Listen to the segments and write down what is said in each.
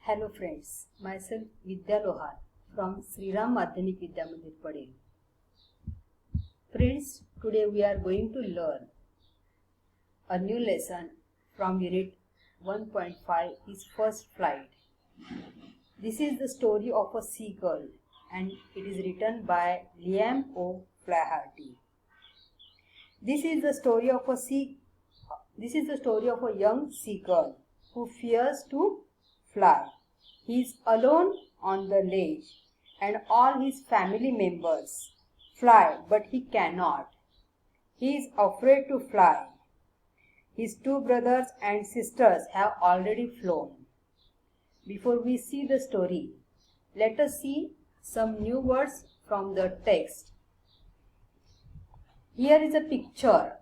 Hello friends, myself Vidya Lohar from Sriram Madhyamik Vidya Mandir Padel. Friends, today we are going to learn a new lesson from unit 1.5 is First Flight. This is the story of a seagull and it is written by Liam O. Flaherty. This is the story of a young seagull who fears to fly. He is alone on the ledge and all his family members fly, but he cannot. He is afraid to fly. His two brothers and sisters have already flown. Before we see the story, let us see some new words from the text. Here is a picture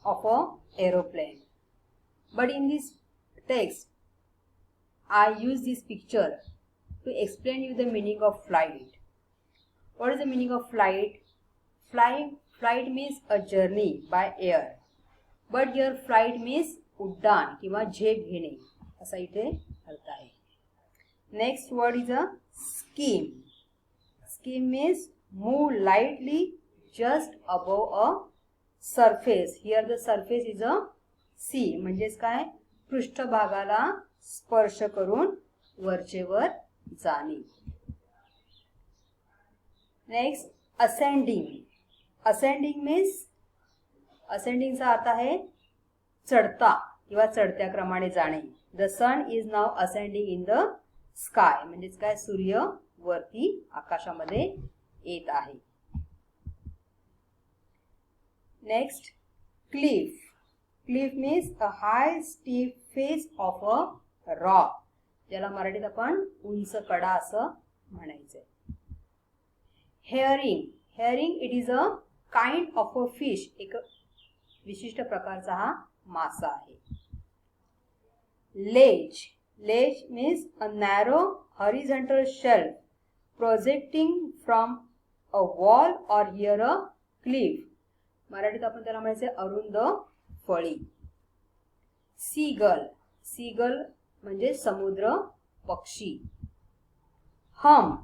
of an aeroplane. But in this text, I use this picture to explain you the meaning of flight. What is the meaning of flight? Flight means a journey by air. But here flight means उड्डाण किंवा झेप घेणे असा इथे अर्थ आहे. Next word is a skim. Skim means move lightly just above a surface. Here the surface is a sea. म्हणजेच काय? पृष्ठभागाला स्पर्श करून वरचेवर जाणे. Next ascending. असेंडिंग मीन्स असेंडिंगचा अर्थ आहे चढता किंवा चढत्या क्रमाने जाणे. The sun is now ascending in the sky. म्हणजेच काय? सूर्य वरती आकाशामध्ये येत आहे. Next cliff. Cliff means a high steep face of a rock. ज्याला मराठीत आपण उंच कडा असं म्हणायचंय. Herring. Herring it is a kind of a fish. एक विशिष्ट प्रकारचा हा मासा आहे. Ledge. Ledge means a narrow horizontal shelf projecting from a wall or here a cliff. मराठीत आपण त्याला म्हणायचे अरुंद फळी. सीगल. सीगल म्हणजे समुद्र पक्षी. Hump.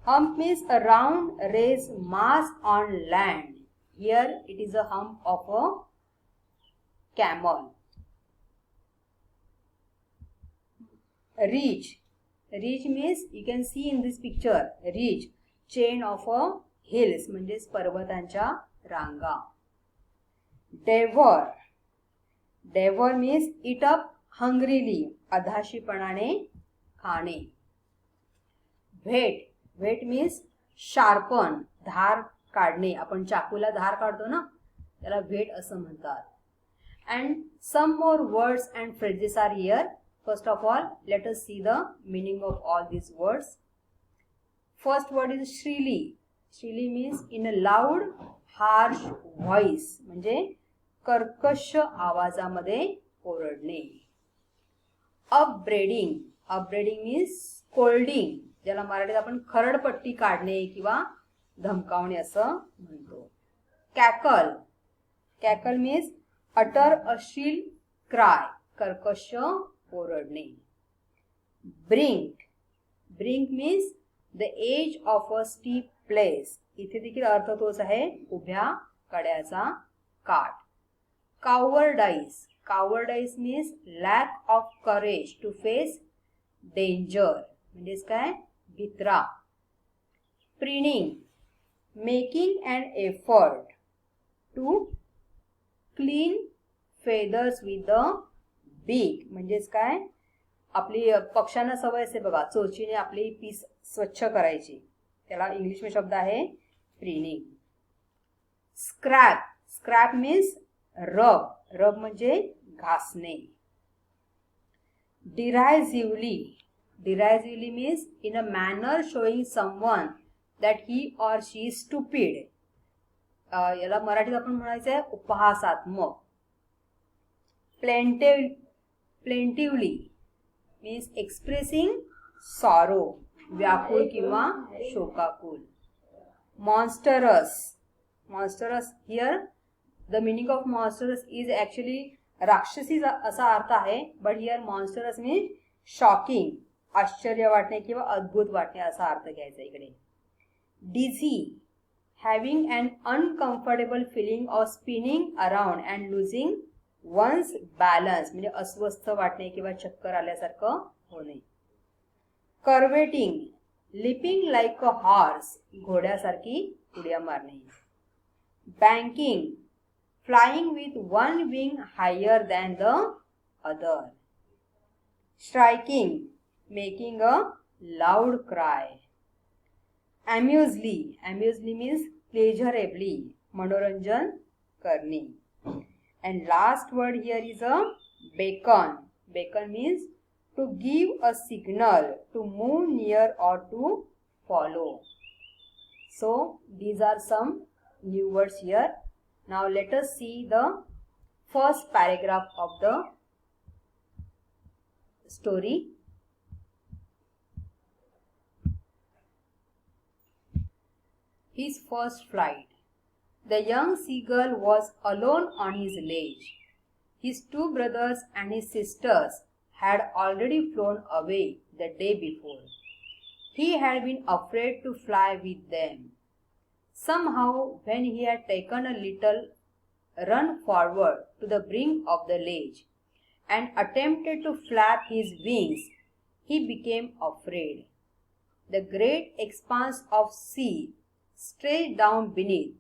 Hump means a round raised mass on land. Here it is a hump of a camel. Ridge. Ridge means you can see in this picture. Ridge, chain of a hills म्हणजेच पर्वतांच्या रांगा. Devour. Devour means eat up hungrily. अधाशीपणाने खाणे. Whet. Whet means sharpen. धार काढणे. आपण चाकूला धार काढतो ना, त्याला वेट असं म्हणतात. And some more words and phrases are here. First of all let us see the meaning of all this words. First word is shrilly. Shrilly means in a loud harsh voice. म्हणजे कर्कश आवाजामध्ये ओरडणे. Upbraiding. Upbraiding means scolding. ज्याला मराठीत आपण खरडपट्टी काढणे किंवा धमकावणे असं म्हणतो. Cackle. Cackle means utter a shrill cry. कर्कश ओरडणे. Brink. Brink means the edge of a steep place. इथे देखील अर्थ तोच आहे, उभ्या कड्याचा काठ. Cowardice. Cowardice means lack of courage to face danger. म्हणजेच काय? भित्रा. Preening. Making an effort to clean feathers with the beak. म्हणजेच काय? आपली पक्ष्यांना सवय असते बघा, चोचीने आपली पीस स्वच्छ करायची. त्याला इंग्लिश में शब्द आहे प्रिनिंग. स्क्रॅप. स्क्रॅप मीन्स रब. रब म्हणजे घासणे. डिरायझिव्हली. Derisively means in a manner showing someone that he or she is stupid. याला मराठीत आपण म्हणायचं आहे उपहासात्मक. Plaintively means expressing sorrow. व्याकुळ किंवा शोकाकुल. Monstrous. Monstrous here the meaning of monstrous is actually राक्षसी असा अर्थ आहे. but here monstrous means shocking, आश्चर्य वाटणे किंवा अद्भुत वाटणे असा अर्थ घ्यायचा इकडे. Dizzy, having an uncomfortable feeling of spinning around and losing one's balance, म्हणजे अस्वस्थ वाटणे किंवा चक्कर आल्यासारखं होणे. Curveting, leaping like a horse, घोड्यासारखी उड्या मारणे. Banking, flying with one wing higher than the other. Striking, making a loud cry. Amusedly, amusedly means pleasurably, मनोरंजन करणे. And last word here is a beacon. Beacon means to give a signal, to move near or to follow. So these are some new words here. Now let us see the first paragraph of the story. His first flight. The young seagull was alone on his ledge. His two brothers and his sisters had already flown away the day before. He had been afraid to fly with them. Somehow, when he had taken a little run forward to the brink of the ledge and attempted to flap his wings, he became afraid. The great expanse of sea stretched down beneath,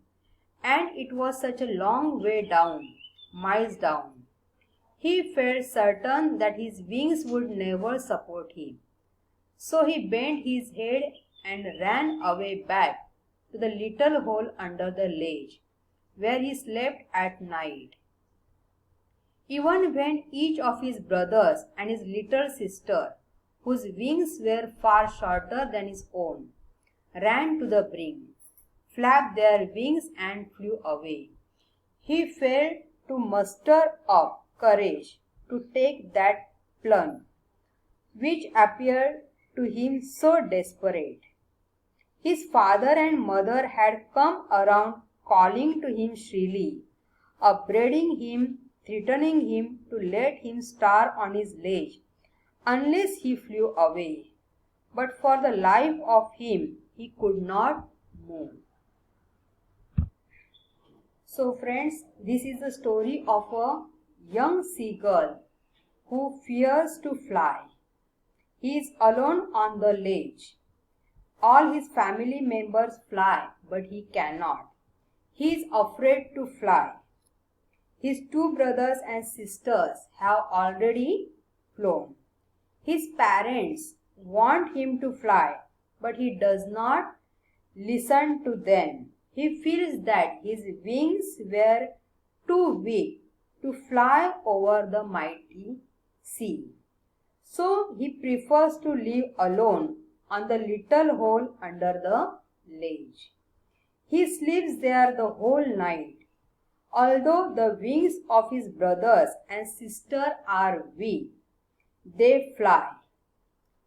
and it was such a long way down, miles down. He felt certain that his wings would never support him. So he bent his head and ran away back to the little hole under the ledge, where he slept at night. Even when each of his brothers and his little sister, whose wings were far shorter than his own, ran to the brink, flapped their wings and flew away, he failed to muster up courage to take that plunge, which appeared to him so desperate. His father and mother had come around calling to him shrilly, upbraiding him, threatening him to let him starve on his ledge unless he flew away. But for the life of him, he could not move. So friends, this is the story of a young seagull who fears to fly. He is alone on the ledge. All his family members fly, but he cannot. He is afraid to fly. His two brothers and sisters have already flown. His parents want him to fly, but he does not listen to them. He feels that his wings were too weak to fly over the mighty sea. So he prefers to live alone on the little hole under the ledge. He sleeps there the whole night. Although the wings of his brothers and sister are weak, they fly.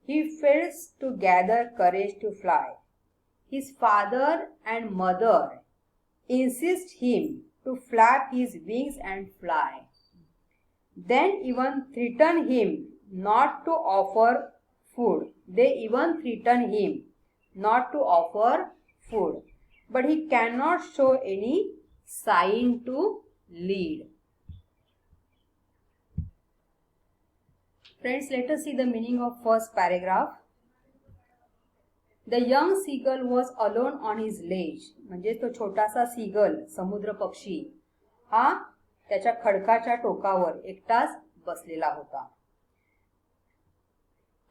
He fails to gather courage to fly. His father and mother insist him to flap his wings and fly. Then even threaten him not to offer food. They even threaten him not to offer food. But he cannot show any sign to lead. Friends, let us see the meaning of first paragraph. The young seagull was alone on his ledge. म्हणजे तो छोटासा seagull, समुद्र पक्षी, हा त्याच्या खडकाच्या टोकावर एकटाच बसलेला होता.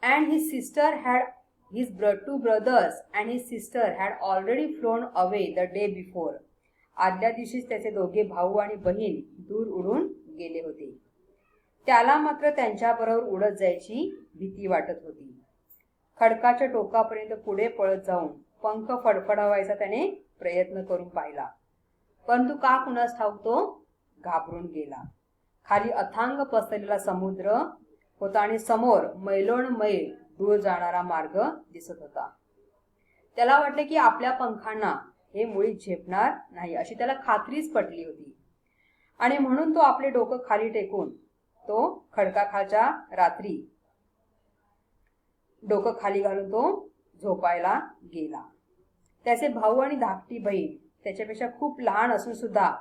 And his sister had, his two brothers and his sister had already flown away the day before. आदल्या दिवशीच त्याचे दोघे भाऊ आणि बहीण दूर उडून गेले होते. त्याला मात्र त्यांच्याबरोबर उडत जायची भीती वाटत होती. खडकाच्या टोकापर्यंत पुढे पळत जाऊन पंख फडफडावायचा त्याने प्रयत्न करून पाहिला, परंतु का कुणास ठाऊक तो घाबरून गेला. खाली अथांग पसरलेला समुद्र होता आणि समोर मैलोन मैल दूर जाणारा मार्ग दिसत होता. त्याला वाटले की आपल्या पंखांना हे मुळीच झेपणार नाही अशी त्याला खात्रीच पटली होती. आणि म्हणून तो आपले डोकं खाली टेकून तो खडकाखालच्या रात्री डोकं खाली घालून तो झोपायला गेला. त्याचे भाऊ आणि धाकटी बहीण त्याच्यापेक्षा खूप लहान असून सुद्धा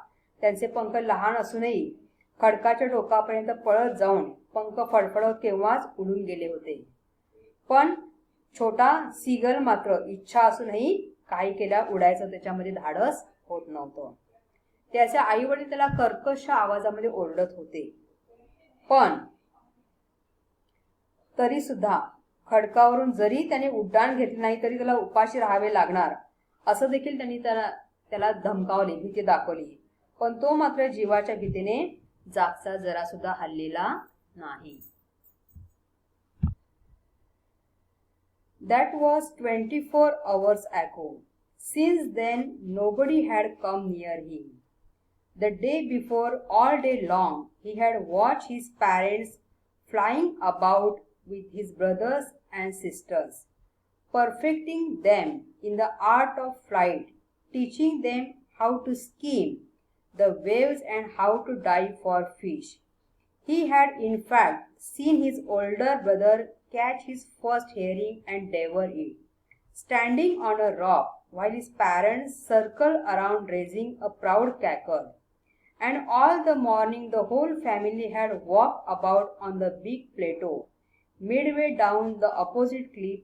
त्यांचे पंख लहान असूनही खडकाच्या टोकापर्यंत पळत जाऊन पंख फडफडत केव्हाच उडून गेले होते. पण छोटा सीगल मात्र इच्छा असूनही काही केल्या उडायचं त्याच्यामध्ये धाडस होत नव्हतं. त्याचे आई वडील त्याला कर्कश आवाजामध्ये ओरडत होते, पण तरी सुद्धा खडकावरून जरी त्याने उड्डाण घेतले नाही तरी त्याला उपाशी राहावे लागणार असं देखील त्यांनी त्याला धमकावले, भीती दाखवली. पण तो मात्र जीवाच्या भीतीने जागचा जरा सुद्धा हललेला नाही. That was 24 hours ago. Since then, nobody had come near him. The day before, all day long, he had watched his parents flying about with his brothers and sisters, perfecting them in the art of flight, teaching them how to skim the waves and how to dive for fish. He had, in fact, seen his older brother catch his first herring and devour it, standing on a rock while his parents circled around raising a proud cackle. And all the morning the whole family had walked about on the big plateau, midway down the opposite cliff,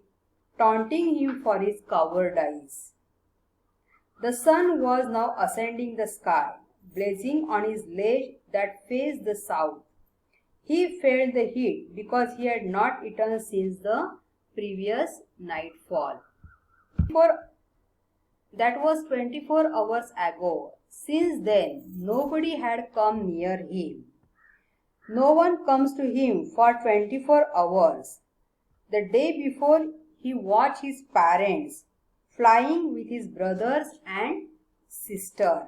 taunting him for his cowardice. The sun was now ascending the sky, blazing on his ledge that faced the south. He felt the heat because he had not eaten since the previous nightfall. That was 24 hours ago. Since then, nobody had come near him. No one comes to him for 24 hours. The day before, he watched his parents flying with his brothers and sister.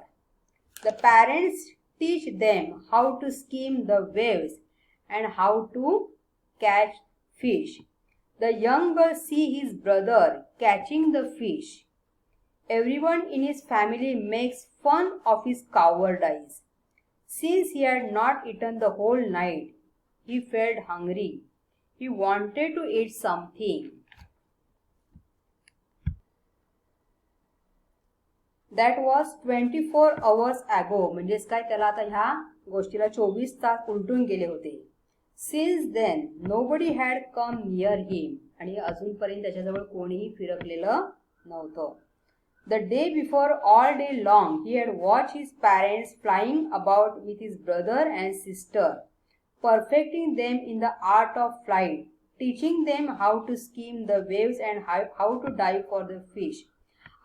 The parents teach them how to skim the waves and how to catch fish. The young girl see his brother catching the fish. Everyone in his family makes fun of his cowardice. Since he had not eaten the whole night, he felt hungry. He wanted to eat something. That was 24 hours ago. म्हणजेच काय, त्याला आता ह्या गोष्टीला 24 तास उलटून गेले होते. Since then, nobody had come near him. आणि अजूनपर्यंत त्याच्याजवळ कोणीही फिरकलेलं नव्हतं. The day before, all day long, he had watched his parents flying about with his brother and sister, perfecting them in the art of flight, teaching them how to skim the waves and how to dive for the fish.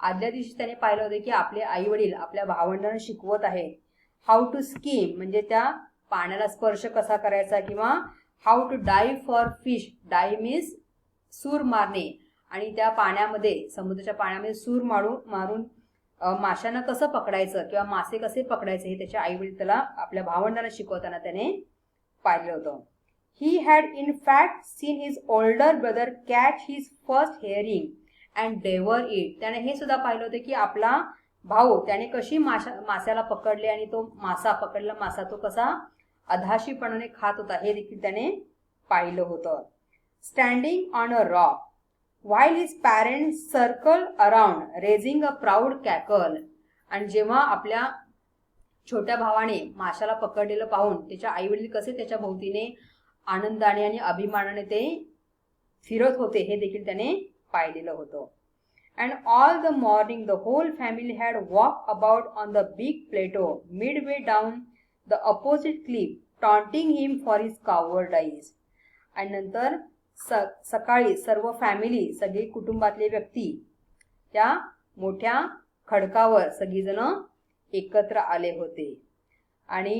आदल्या दिवशी त्याने पाहिलं होतं की आपले आई वडील आपल्या भावंडांना शिकवत आहेत हाऊ टू स्कीम, म्हणजे त्या पाण्याला स्पर्श कसा करायचा, किंवा how to dive for fish. Dive means सूर मारणे, आणि त्या पाण्यामध्ये, समुद्राच्या पाण्यामध्ये सूर मारून माशांना कसं पकडायचं किंवा मासे कसे पकडायचे हे त्याच्या आई वडील त्याला आपल्या भावंडांना शिकवताना त्याने पाहिलं होतं. He had in fact seen his older brother catch his first herring and devour it. त्याने हे सुद्धा पाहिलं होतं की आपला भाऊ त्याने कशी माशाला पकडले आणि तो पकडला मासा तो कसा अधाशीपणाने खात होता हे देखील त्याने पाहिलं होतं. Standing on a rock while his parents circled around raising a proud cackle. आणि जेव्हा आपल्या छोट्या भावाने माशाला पकडलेलं पाहून त्याच्या आई वडील कसे त्याच्या भोवतीने आनंदाने आणि अभिमानाने ते फिरत होते हे देखील त्याने पाहिलेलं होतं. And all the morning the whole family had walked about on the big plateau midway down the opposite cliff, taunting him for his cowardice. आणि नंतर सकाळी सर्व फॅमिली, सगळी कुटुंबातले व्यक्ती त्या मोठ्या खडकावर सगळीजण एकत्र आले होते आणि